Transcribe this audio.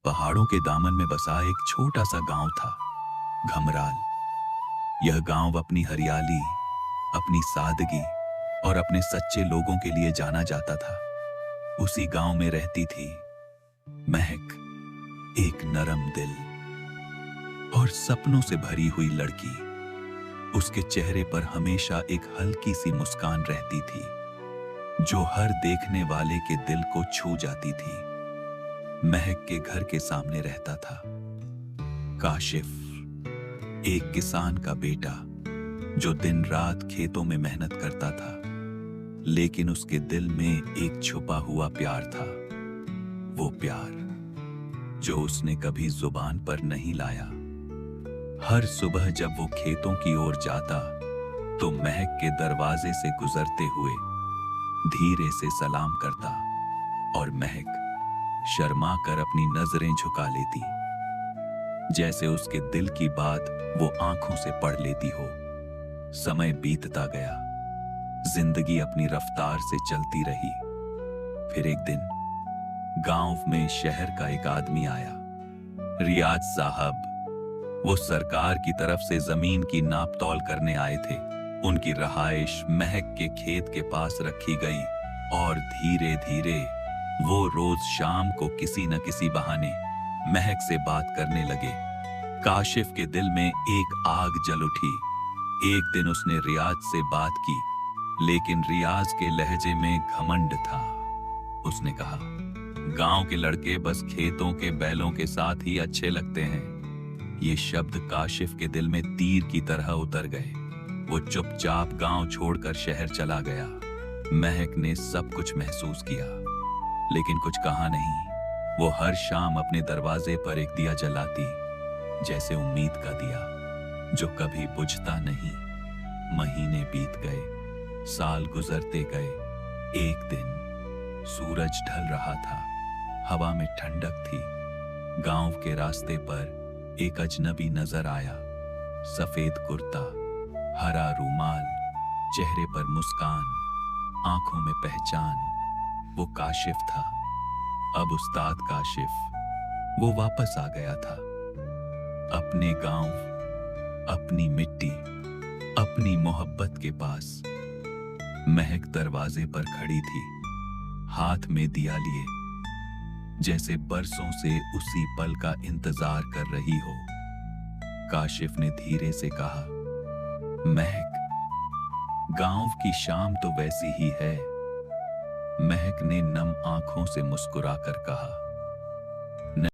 पहाड़ों के दामन में बसा एक छोटा सा गांव था, घमराल। यह गांव अपनी हरियाली, अपनी सादगी और अपने सच्चे लोगों के लिए जाना जाता था। उसी गांव में रहती थी महक, एक नरम दिल और सपनों से भरी हुई लड़की। उसके चेहरे पर हमेशा एक हल्की सी मुस्कान रहती थी, जो हर देखने वाले के दिल को छू जाती थी। महक के घर के सामने रहता था काशिफ, एक किसान का बेटा जो दिन रात खेतों में मेहनत करता था, लेकिन उसके दिल में एक छुपा हुआ प्यार था। वो प्यार जो उसने कभी जुबान पर नहीं लाया। हर सुबह जब वो खेतों की ओर जाता तो महक के दरवाजे से गुजरते हुए धीरे से सलाम करता और महक शर्मा कर अपनी नजरें झुका लेती, जैसे उसके दिल की बात वो आंखों से पढ़ लेती हो। समय बीतता गया, जिंदगी अपनी रफ्तार से चलती रही। फिर एक दिन गांव में शहर का एक आदमी आया, रियाज साहब। वो सरकार की तरफ से जमीन की नाप तौल करने आए थे। उनकी रहाइश महक के खेत के पास रखी गई और धीरे धीरे वो रोज शाम को किसी न किसी बहाने महक से बात करने लगे। काशिफ के दिल में एक आग जल उठी। एक दिन उसने रियाज से बात की, लेकिन रियाज के लहजे में घमंड था। उसने कहा, गांव के लड़के बस खेतों के बैलों के साथ ही अच्छे लगते हैं। ये शब्द काशिफ के दिल में तीर की तरह उतर गए। वो चुपचाप गांव छोड़कर शहर चला गया। महक ने सब कुछ महसूस किया, लेकिन कुछ कहा नहीं। वो हर शाम अपने दरवाजे पर एक दिया जलाती, जैसे उम्मीद का दिया जो कभी बुझता नहीं। महीने बीत गए, साल गुजरते गए। एक दिन सूरज ढल रहा था, हवा में ठंडक थी। गांव के रास्ते पर एक अजनबी नजर आया। सफेद कुर्ता, हरा रूमाल, चेहरे पर मुस्कान, आंखों में पहचान। वो काशिफ था। अब उस्ताद काशिफ, वो वापस आ गया था, अपने गांव, अपनी मिट्टी, अपनी मोहब्बत के पास। महक दरवाजे पर खड़ी थी, हाथ में दिया लिए, जैसे बरसों से उसी पल का इंतजार कर रही हो। काशिफ ने धीरे से कहा, महक, गांव की शाम तो वैसी ही है। महक ने नम आंखों से मुस्कुराकर कहा,